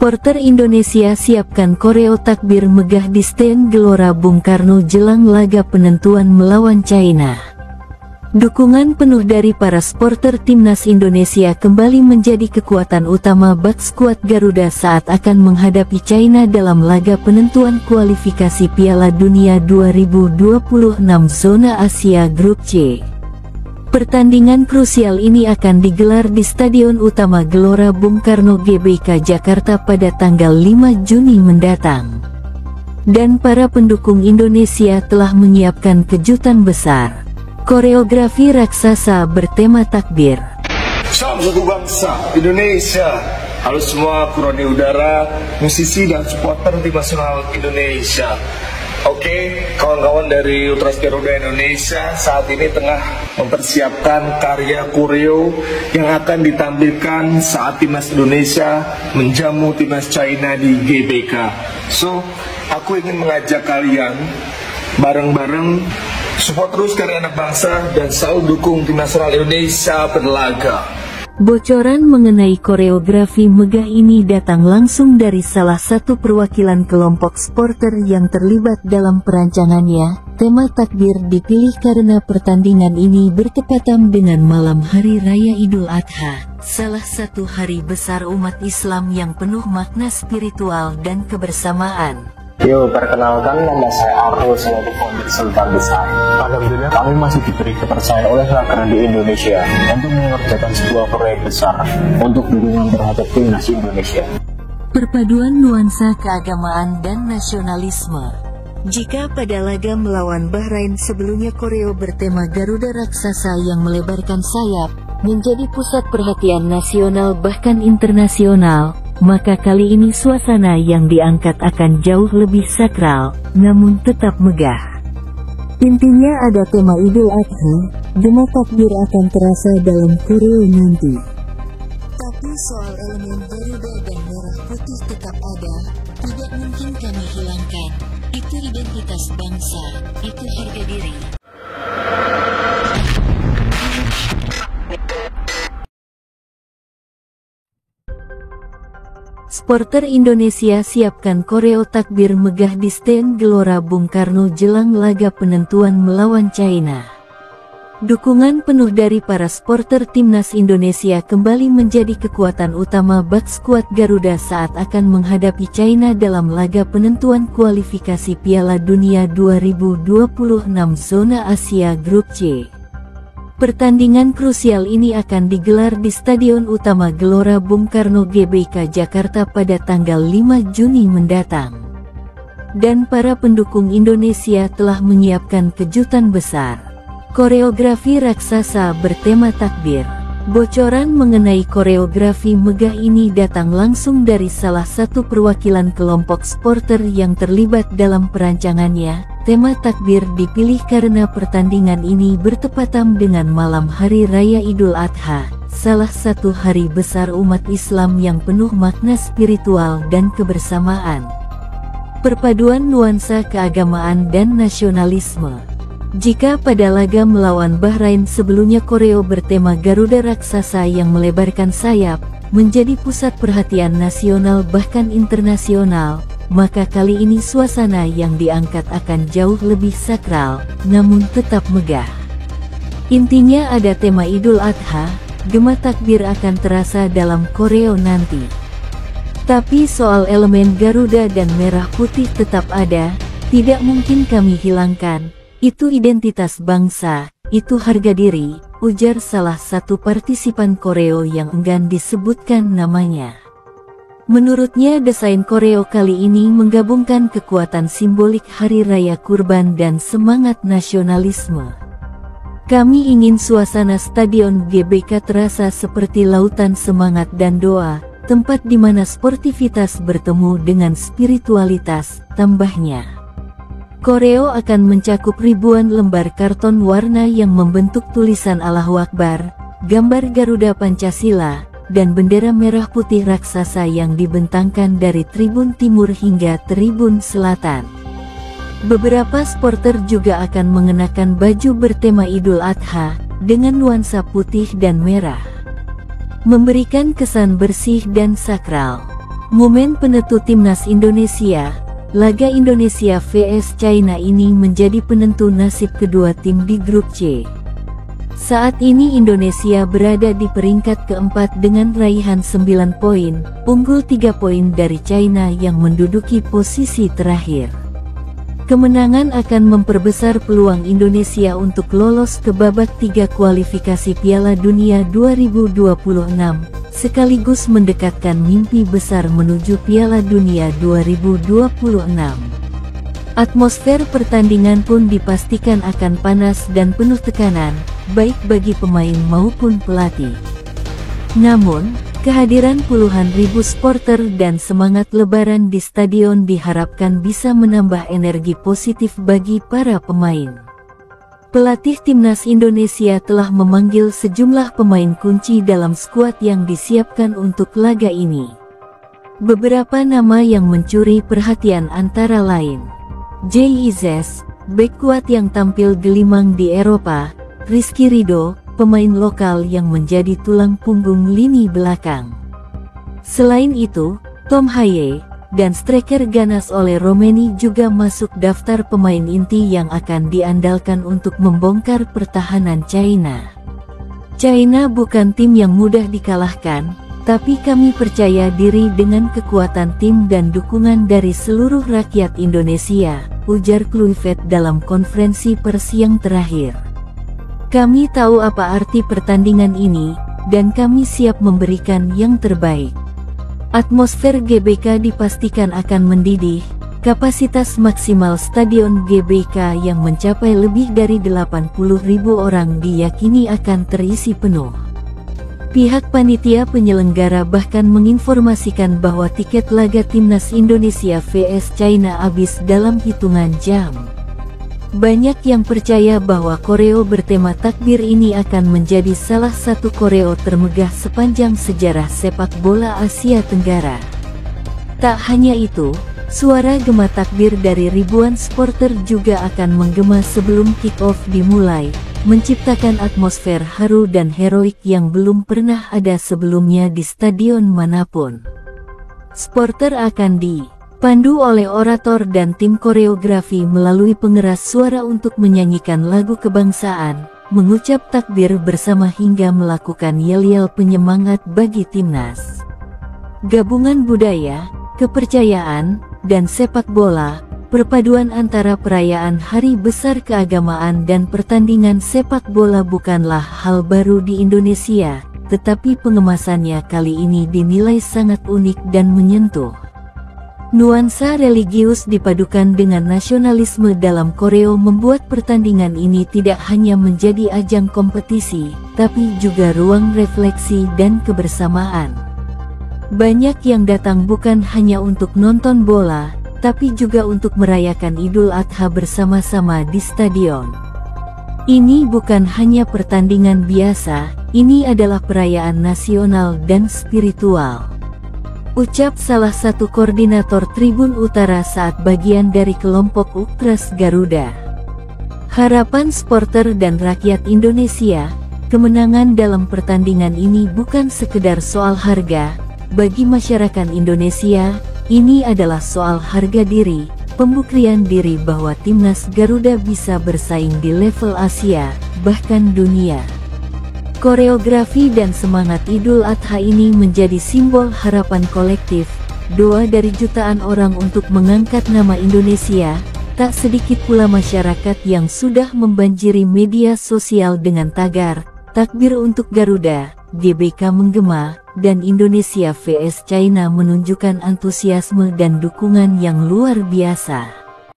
Supporter Indonesia siapkan koreo takbir megah di Stadion Gelora Bung Karno jelang laga penentuan melawan China. Dukungan penuh dari para supporter timnas Indonesia kembali menjadi kekuatan utama bak skuad Garuda saat akan menghadapi China dalam laga penentuan kualifikasi Piala Dunia 2026 Zona Asia Grup C. Pertandingan krusial ini akan digelar di Stadion Utama Gelora Bung Karno GBK Jakarta pada tanggal 5 Juni mendatang. Dan para pendukung Indonesia telah menyiapkan kejutan besar. Koreografi raksasa bertema takbir. Salam satu bangsa Indonesia. Halo semua kru di udara, musisi dan supporter tim nasional Indonesia. Oke, kawan-kawan dari Ultras Garuda Indonesia saat ini tengah mempersiapkan karya koreo yang akan ditampilkan saat timnas Indonesia menjamu timnas China di GBK. So, aku ingin mengajak kalian bareng-bareng support terus karya anak bangsa dan selalu dukung tim nasional Indonesia berlaga. Bocoran mengenai koreografi megah ini datang langsung dari salah satu perwakilan kelompok supporter yang terlibat dalam perancangannya. Tema takbir dipilih karena pertandingan ini bertepatan dengan malam Hari Raya Idul Adha, salah satu hari besar umat Islam yang penuh makna spiritual dan kebersamaan. Yo, perkenalkan nama saya Arul selaku founder Sultan Desain. Alhamdulillah kami masih diberi kepercayaan oleh rakyat di Indonesia untuk mengerjakan sebuah proyek besar untuk dukungan terhadap timnas Indonesia. Perpaduan nuansa keagamaan dan nasionalisme. Jika pada laga melawan Bahrain sebelumnya koreo bertema Garuda Raksasa yang melebarkan sayap menjadi pusat perhatian nasional bahkan internasional, maka kali ini suasana yang diangkat akan jauh lebih sakral, namun tetap megah. Intinya ada tema Idul Adha, gema takbir akan terasa dalam koreo nanti. Tapi soal elemen Garuda dan merah putih tetap ada, tidak mungkin kami hilangkan. Itu identitas bangsa, itu harga diri. Supporter Indonesia siapkan koreo takbir megah di Stadion Gelora Bung Karno jelang laga penentuan melawan China. Dukungan penuh dari para supporter timnas Indonesia kembali menjadi kekuatan utama bak skuad Garuda saat akan menghadapi China dalam laga penentuan kualifikasi Piala Dunia 2026 Zona Asia Grup C. Pertandingan krusial ini akan digelar di Stadion Utama Gelora Bung Karno GBK Jakarta pada tanggal 5 Juni mendatang. Dan para pendukung Indonesia telah menyiapkan kejutan besar. Koreografi raksasa bertema takbir. Bocoran mengenai koreografi megah ini datang langsung dari salah satu perwakilan kelompok supporter yang terlibat dalam perancangannya. Tema takbir dipilih karena pertandingan ini bertepatan dengan malam Hari Raya Idul Adha, salah satu hari besar umat Islam yang penuh makna spiritual dan kebersamaan. Perpaduan nuansa keagamaan dan nasionalisme. Jika pada laga melawan Bahrain sebelumnya koreo bertema Garuda Raksasa yang melebarkan sayap menjadi pusat perhatian nasional bahkan internasional, maka kali ini suasana yang diangkat akan jauh lebih sakral, namun tetap megah. Intinya ada tema Idul Adha, gema takbir akan terasa dalam koreo nanti. Tapi soal elemen Garuda dan merah putih tetap ada, tidak mungkin kami hilangkan. Itu identitas bangsa, itu harga diri, ujar salah satu partisipan koreo yang enggan disebutkan namanya. Menurutnya desain koreo kali ini menggabungkan kekuatan simbolik Hari Raya Kurban dan semangat nasionalisme. Kami ingin suasana Stadion GBK terasa seperti lautan semangat dan doa, tempat di mana sportivitas bertemu dengan spiritualitas, tambahnya. Koreo akan mencakup ribuan lembar karton warna yang membentuk tulisan Allahu Akbar, gambar Garuda Pancasila, dan bendera merah putih raksasa yang dibentangkan dari tribun timur hingga tribun selatan. Beberapa supporter juga akan mengenakan baju bertema Idul Adha, dengan nuansa putih dan merah, memberikan kesan bersih dan sakral. Momen penentu timnas Indonesia, laga Indonesia vs China ini menjadi penentu nasib kedua tim di grup C. Saat ini Indonesia berada di peringkat keempat dengan raihan 9 poin, unggul 3 poin dari China yang menduduki posisi terakhir. Kemenangan akan memperbesar peluang Indonesia untuk lolos ke babak 3 kualifikasi Piala Dunia 2026, sekaligus mendekatkan mimpi besar menuju Piala Dunia 2026. Atmosfer pertandingan pun dipastikan akan panas dan penuh tekanan, baik bagi pemain maupun pelatih. Namun, kehadiran puluhan ribu supporter dan semangat lebaran di stadion diharapkan bisa menambah energi positif bagi para pemain. Pelatih timnas Indonesia telah memanggil sejumlah pemain kunci dalam skuad yang disiapkan untuk laga ini. Beberapa nama yang mencuri perhatian antara lain JIZS, bek kuat yang tampil gelimang di Eropa, Rizky Ridho, pemain lokal yang menjadi tulang punggung lini belakang. Selain itu, Tom Haye dan striker ganas oleh Romeni juga masuk daftar pemain inti yang akan diandalkan untuk membongkar pertahanan China. China bukan tim yang mudah dikalahkan, tapi kami percaya diri dengan kekuatan tim dan dukungan dari seluruh rakyat Indonesia, ujar Kluivert dalam konferensi pers yang terakhir. Kami tahu apa arti pertandingan ini, dan kami siap memberikan yang terbaik. Atmosfer GBK dipastikan akan mendidih, kapasitas maksimal stadion GBK yang mencapai lebih dari 80.000 orang diyakini akan terisi penuh. Pihak panitia penyelenggara bahkan menginformasikan bahwa tiket laga timnas Indonesia vs China habis dalam hitungan jam. Banyak yang percaya bahwa koreo bertema takbir ini akan menjadi salah satu koreo termegah sepanjang sejarah sepak bola Asia Tenggara. Tak hanya itu, suara gema takbir dari ribuan supporter juga akan menggema sebelum kick-off dimulai, menciptakan atmosfer haru dan heroik yang belum pernah ada sebelumnya di stadion manapun. Supporter akan dipandu oleh orator dan tim koreografi melalui pengeras suara untuk menyanyikan lagu kebangsaan, mengucap takbir bersama hingga melakukan yel-yel penyemangat bagi timnas. Gabungan budaya, kepercayaan, dan sepak bola, perpaduan antara perayaan hari besar keagamaan dan pertandingan sepak bola bukanlah hal baru di Indonesia, tetapi pengemasannya kali ini dinilai sangat unik dan menyentuh. Nuansa religius dipadukan dengan nasionalisme dalam koreo membuat pertandingan ini tidak hanya menjadi ajang kompetisi, tapi juga ruang refleksi dan kebersamaan. Banyak yang datang bukan hanya untuk nonton bola, tapi juga untuk merayakan Idul Adha bersama-sama di stadion. Ini bukan hanya pertandingan biasa, ini adalah perayaan nasional dan spiritual. Ucap salah satu koordinator Tribun Utara saat bagian dari kelompok Ultras Garuda. Harapan supporter dan rakyat Indonesia, kemenangan dalam pertandingan ini bukan sekedar soal harga. Bagi masyarakat Indonesia, ini adalah soal harga diri, pembuktian diri bahwa timnas Garuda bisa bersaing di level Asia, bahkan dunia. Koreografi dan semangat Idul Adha ini menjadi simbol harapan kolektif, doa dari jutaan orang untuk mengangkat nama Indonesia. Tak sedikit pula masyarakat yang sudah membanjiri media sosial dengan tagar, takbir untuk Garuda, GBK menggema, dan Indonesia vs China menunjukkan antusiasme dan dukungan yang luar biasa.